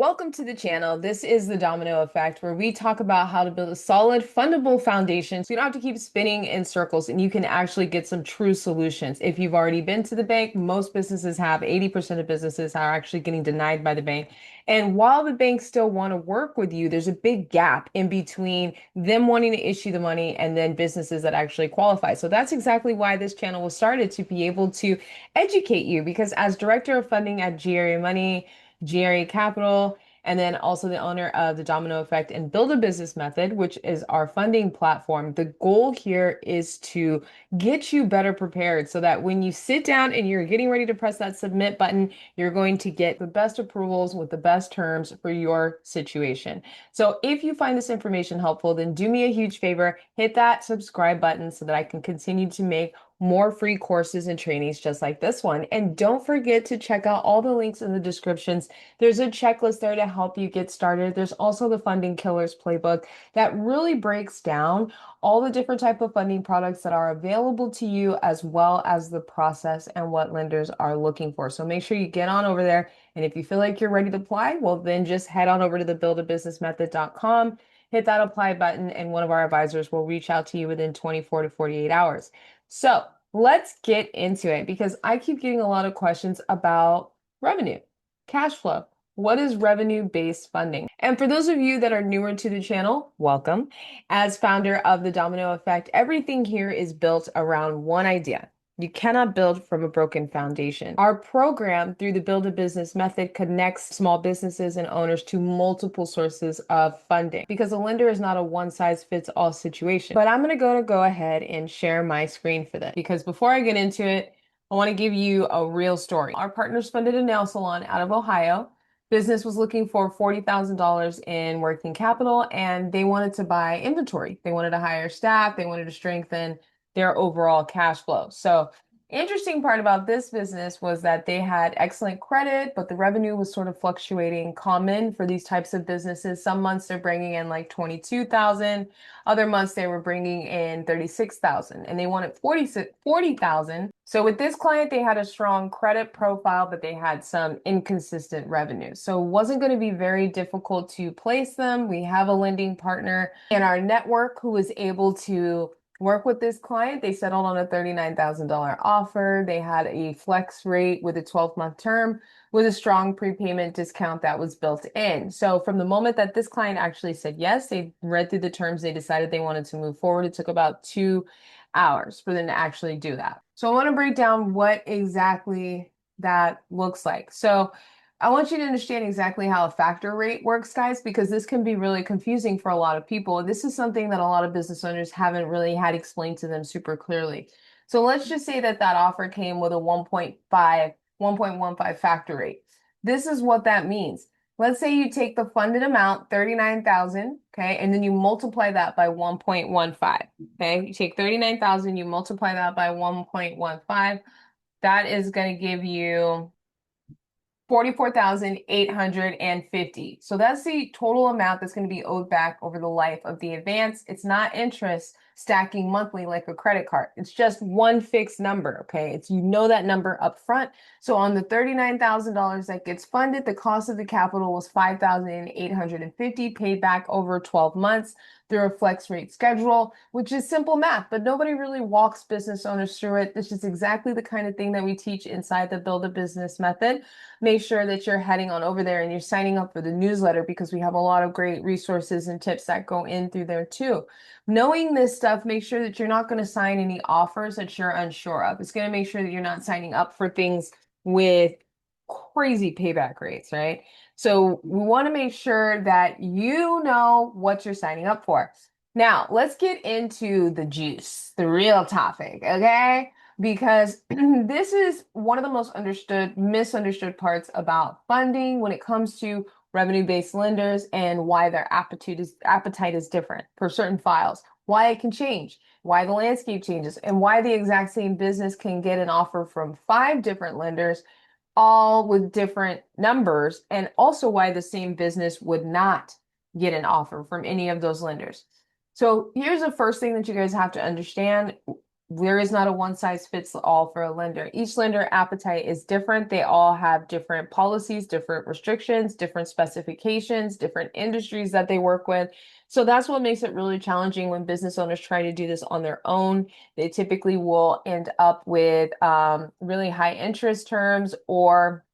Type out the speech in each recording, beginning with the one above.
Welcome to the channel. This is the Domino Effect, where we talk about how to build a solid, fundable foundation so you don't have to keep spinning in circles and you can actually get some true solutions. If you've already been to the bank, most businesses have 80% of businesses are actually getting denied by the bank. And while the banks still want to work with you, there's a big gap in between them wanting to issue the money and then businesses that actually qualify. So that's exactly why this channel was started, to be able to educate you, because as director of funding at GRA Money, GRA Capital, and then also the owner of the Domino Effect and Build a Business Method, which is our funding platform. The goal here is to get you better prepared so that when you sit down and you're getting ready to press that submit button, you're going to get the best approvals with the best terms for your situation. So if you find this information helpful, then do me a huge favor, hit that subscribe button so that I can continue to make more free courses and trainings just like this one. And don't forget to check out all the links in the descriptions. There's a checklist there to help you get started. There's also the Funding Killers playbook that really breaks down all the different type of funding products that are available to you, as well as the process and what lenders are looking for. So make sure you get on over there. And if you feel like you're ready to apply, well, then just head on over to the buildabusinessmethod.com, hit that apply button, and one of our advisors will reach out to you within 24 to 48 hours. So let's get into it, because I keep getting a lot of questions about revenue, cash flow. What is revenue-based funding? And for those of you that are newer to the channel, welcome. As founder of the Domino Effect, everything here is built around one idea. You cannot build from a broken foundation. Our program, through the Build a Business Method, connects small businesses and owners to multiple sources of funding, because a lender is not a one-size-fits-all situation. But I'm going to go ahead and share my screen for this, because before I get into it, I want to give you a real story. Our partners funded a nail salon out of Ohio. Business was looking for $40,000 in working capital, and they wanted to buy inventory. They wanted to hire staff. They wanted to strengthen their overall cash flow. So, interesting part about this business was that they had excellent credit, but the revenue was sort of fluctuating. Common for these types of businesses. Some months they're bringing in like 22,000. Other months they were bringing in 36,000, and they wanted 40,000. So with this client, they had a strong credit profile, but they had some inconsistent revenue. So it wasn't going to be very difficult to place them. We have a lending partner in our network who was able to work with this client. They settled on a $39,000 offer. They had a flex rate with a 12-month term with a strong prepayment discount that was built in. So from the moment that this client actually said yes, they read through the terms, they decided they wanted to move forward. It took about 2 hours for them to actually do that. So I want to break down what exactly that looks like. So I want you to understand exactly how a factor rate works, guys, because this can be really confusing for a lot of people. This is something that a lot of business owners haven't really had explained to them super clearly. So let's just say that that offer came with a 1.15 factor rate. This is what that means. Let's say you take the funded amount, 39,000, okay, and then you multiply that by 1.15, okay? You take 39,000, you multiply that by 1.15. That is going to give you 44,850. So that's the total amount that's going to be owed back over the life of the advance. It's not interest stacking monthly like a credit card. It's just one fixed number, okay? It's, you know, that number up front. So on the $39,000 that gets funded, the cost of the capital was 5,850, paid back over 12 months through a flex rate schedule, which is simple math, but nobody really walks business owners through it. This is exactly the kind of thing that we teach inside the Build a Business Method. Make sure that you're heading on over there and you're signing up for the newsletter, because we have a lot of great resources and tips that go in through there too. Knowing this stuff, make sure that you're not going to sign any offers that you're unsure of. It's going to make sure that you're not signing up for things with crazy payback rates, right? So we want to make sure that you know what you're signing up for. Now, let's get into the juice, the real topic, okay? Because this is one of the most misunderstood parts about funding when it comes to revenue-based lenders, and why their appetite is different for certain files, why it can change, why the landscape changes, and why the exact same business can get an offer from 5 different lenders, all with different numbers, and also why the same business would not get an offer from any of those lenders. So here's the first thing that you guys have to understand. There is not a one size fits all for a lender. Each lender appetite is different. They all have different policies, different restrictions, different specifications, different industries that they work with. So that's what makes it really challenging when business owners try to do this on their own. They typically will end up with really high interest terms, or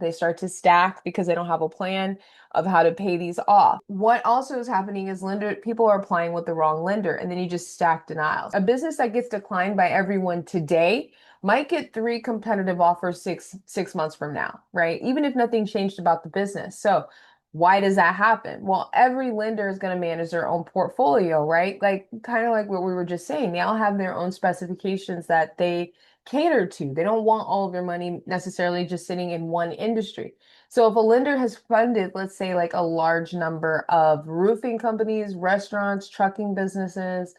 they start to stack because they don't have a plan of how to pay these off. What also is happening is people are applying with the wrong lender, and then you just stack denials. A business that gets declined by everyone today might get three competitive offers six months from now, right? Even if nothing changed about the business. So why does that happen? Well, every lender is going to manage their own portfolio, right? Like kind of like what we were just saying. They all have their own specifications that they cater to. They don't want all of their money necessarily just sitting in one industry. So if a lender has funded, let's say, like a large number of roofing companies, restaurants, trucking businesses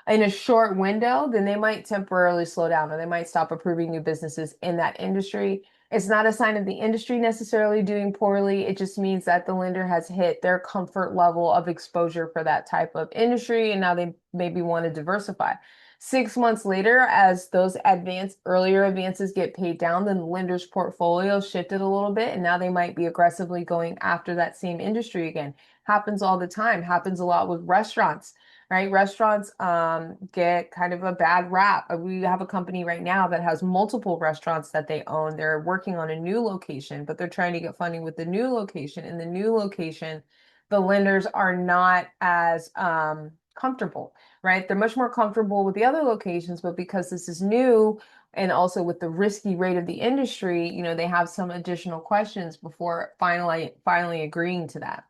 in a short window, then they might temporarily slow down, or they might stop approving new businesses in that industry. It's not a sign of the industry necessarily doing poorly. It just means that the lender has hit their comfort level of exposure for that type of industry, and now they maybe want to diversify. 6 months later, as those earlier advances get paid down, then the lender's portfolio shifted a little bit, and now they might be aggressively going after that same industry again. Happens all the time, happens a lot with restaurants, right? Restaurants get kind of a bad rap. We have a company right now that has multiple restaurants that they own. They're working on a new location, but they're trying to get funding with the new location. In the new location, the lenders are not as comfortable, right? They're much more comfortable with the other locations, but because this is new and also with the risky rate of the industry, they have some additional questions before finally agreeing to that.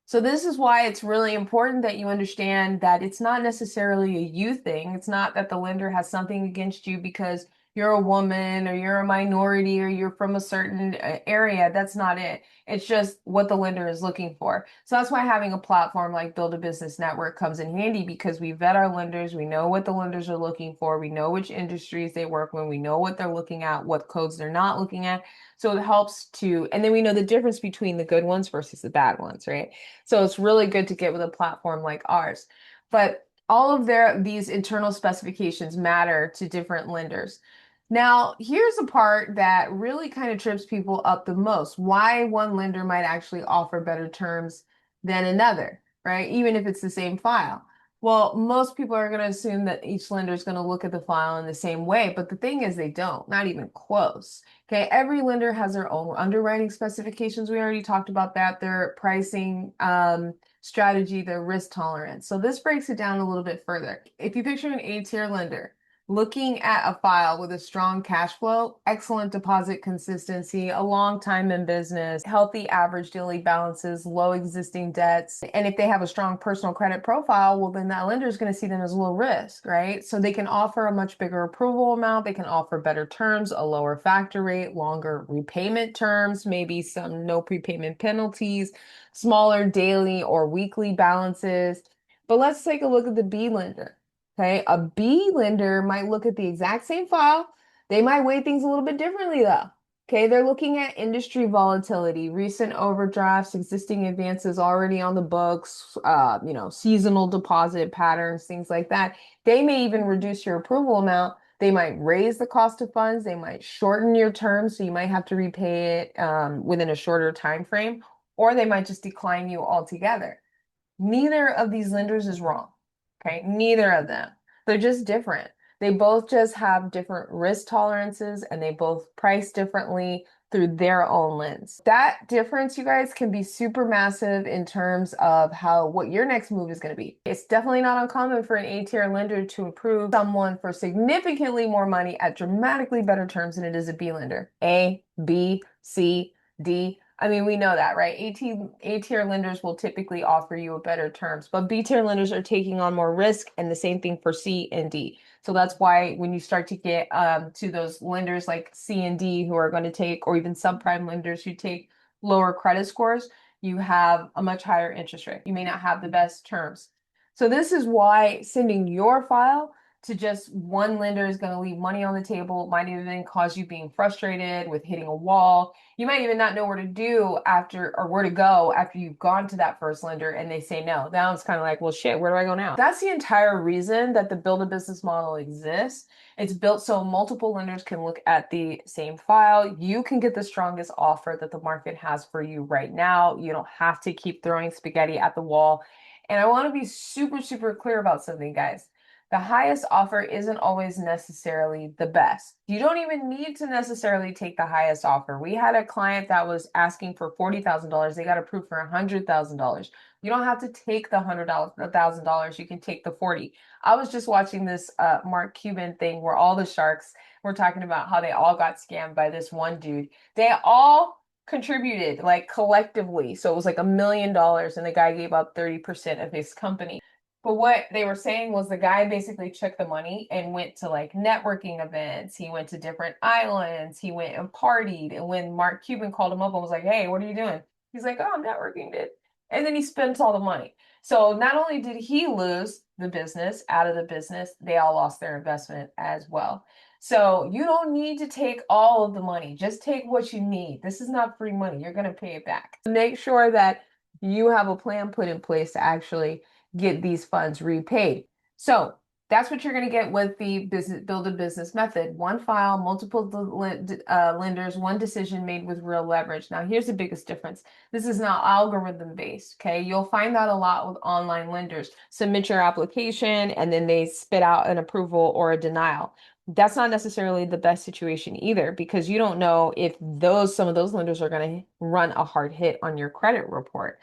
So this is why it's really important that you understand that it's not necessarily a you thing. It's not that the lender has something against you because you're a woman or you're a minority or you're from a certain area. That's not it. It's just what the lender is looking for. So that's why having a platform like Build a Business Network comes in handy, because we vet our lenders. We know what the lenders are looking for. We know which industries they work with. We know what they're looking at, what codes they're not looking at. So it helps to, and then we know the difference between the good ones versus the bad ones, right? So it's really good to get with a platform like ours. But all of these internal specifications matter to different lenders. Now, here's the part that really kind of trips people up the most. Why one lender might actually offer better terms than another, right? Even if it's the same file. Well, most people are going to assume that each lender is going to look at the file in the same way, but the thing is they don't, not even close. Okay, every lender has their own underwriting specifications. We already talked about that. Their pricing strategy, their risk tolerance. So this breaks it down a little bit further. If you picture an A-tier lender, looking at a file with a strong cash flow, excellent deposit consistency, a long time in business, healthy average daily balances, low existing debts. And if they have a strong personal credit profile, well, then that lender is going to see them as low risk, right? So they can offer a much bigger approval amount. They can offer better terms, a lower factor rate, longer repayment terms, maybe some no prepayment penalties, smaller daily or weekly balances. But let's take a look at the B lender. Okay, a B lender might look at the exact same file. They might weigh things a little bit differently though. Okay, they're looking at industry volatility, recent overdrafts, existing advances already on the books, seasonal deposit patterns, things like that. They may even reduce your approval amount. They might raise the cost of funds. They might shorten your term, so you might have to repay it within a shorter time frame, or they might just decline you altogether. Neither of these lenders is wrong. Okay, neither of them. They're just different. They both just have different risk tolerances, and they both price differently through their own lens. That difference, you guys, can be super massive in terms of what your next move is going to be. It's definitely not uncommon for an A-tier lender to approve someone for significantly more money at dramatically better terms than it is a B lender. A, B, C, D. I mean, we know that, right? A-tier lenders will typically offer you better terms, but B-tier lenders are taking on more risk, and the same thing for C and D. So that's why when you start to get to those lenders like C and D who are going to take, or even subprime lenders who take lower credit scores, you have a much higher interest rate. You may not have the best terms. So this is why sending your file to just one lender is going to leave money on the table. It might even cause you being frustrated with hitting a wall. You might even not know where to do after or where to go after you've gone to that first lender and they say no. Now it's kind of like, well, shit, where do I go now? That's the entire reason that the build a business model exists. It's built so multiple lenders can look at the same file. You can get the strongest offer that the market has for you right now. You don't have to keep throwing spaghetti at the wall. And I want to be super, super clear about something, guys. The highest offer isn't always necessarily the best. You don't even need to necessarily take the highest offer. We had a client that was asking for $40,000. They got approved for $100,000. You don't have to take the $100,000. You can take the 40. I was just watching this Mark Cuban thing where all the sharks were talking about how they all got scammed by this one dude. They all contributed like collectively. So it was like $1 million and the guy gave up 30% of his company. But what they were saying was the guy basically took the money and went to like networking events. He went to different islands. He went and partied. And when Mark Cuban called him up and was like, hey, what are you doing? He's like, oh, I'm networking, dude. And then he spends all the money. So not only did he lose the business out of the business, they all lost their investment as well. So you don't need to take all of the money. Just take what you need. This is not free money. You're going to pay it back. Make sure that you have a plan put in place to actually get these funds repaid. So that's what you're going to get with the business build a business method. One file, multiple lenders, one decision made with real leverage. Now, here's the biggest difference. This is not algorithm based. Okay. You'll find that a lot with online lenders. Submit your application and then they spit out an approval or a denial. That's not necessarily the best situation either, because you don't know if some of those lenders are going to run a hard hit on your credit report.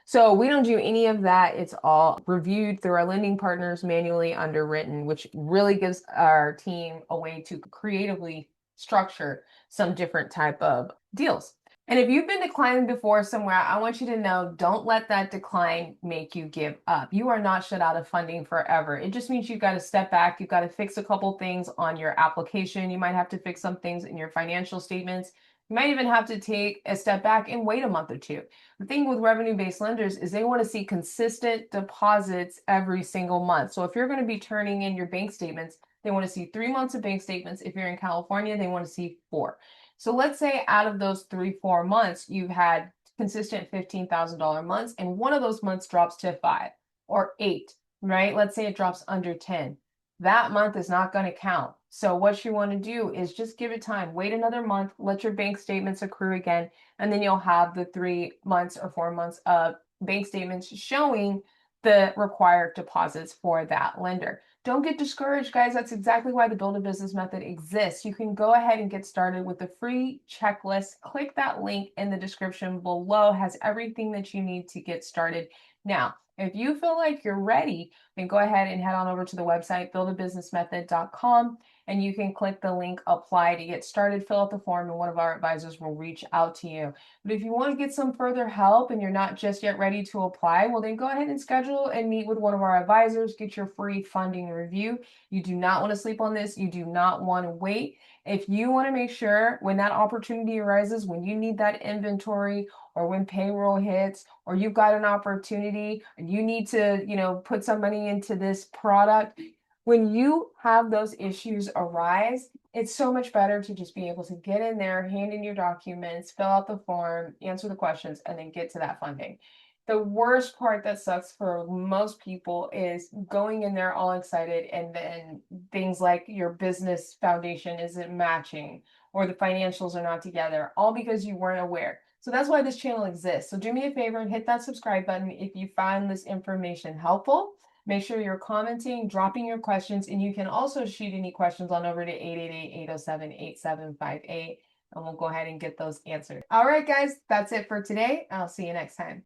So we don't do any of that. It's all reviewed through our lending partners, manually underwritten, which really gives our team a way to creatively structure some different type of deals. And if you've been declining before somewhere, I want you to know, don't let that decline make you give up. You are not shut out of funding forever. It just means you've got to step back. You've got to fix a couple things on your application. You might have to fix some things in your financial statements. You might even have to take a step back and wait a month or two. The thing with revenue-based lenders is they want to see consistent deposits every single month. So if you're going to be turning in your bank statements, they want to see 3 months of bank statements. If you're in California, they want to see 4. So let's say out of those 3-4 months, you've had consistent $15,000 months, and one of those months drops to 5 or 8, right? Let's say it drops under 10. That month is not going to count. So what you want to do is just give it time. Wait another month, let your bank statements accrue again, and then you'll have the 3 months or 4 months of bank statements showing the required deposits for that lender. Don't get discouraged, guys. That's exactly why the Build a Business method exists. You can go ahead and get started with the free checklist. Click that link in the description below. It has everything that you need to get started. Now, if you feel like you're ready, then go ahead and head on over to the website, buildabusinessmethod.com, and you can click the link apply to get started, fill out the form, and one of our advisors will reach out to you. But if you want to get some further help and you're not just yet ready to apply, well, then go ahead and schedule and meet with one of our advisors, get your free funding review. You do not want to sleep on this. You do not want to wait. If you want to make sure when that opportunity arises, when you need that inventory, or when payroll hits, or you've got an opportunity and you need to, put some money into this product, when you have those issues arise, it's so much better to just be able to get in there, hand in your documents, fill out the form, answer the questions, and then get to that funding. The worst part that sucks for most people is going in there all excited and then things like your business foundation isn't matching or the financials are not together, all because you weren't aware. So that's why this channel exists. So do me a favor and hit that subscribe button if you find this information helpful. Make sure you're commenting, dropping your questions, and you can also shoot any questions on over to 888-807-8758, and we'll go ahead and get those answered. All right, guys, that's it for today. I'll see you next time.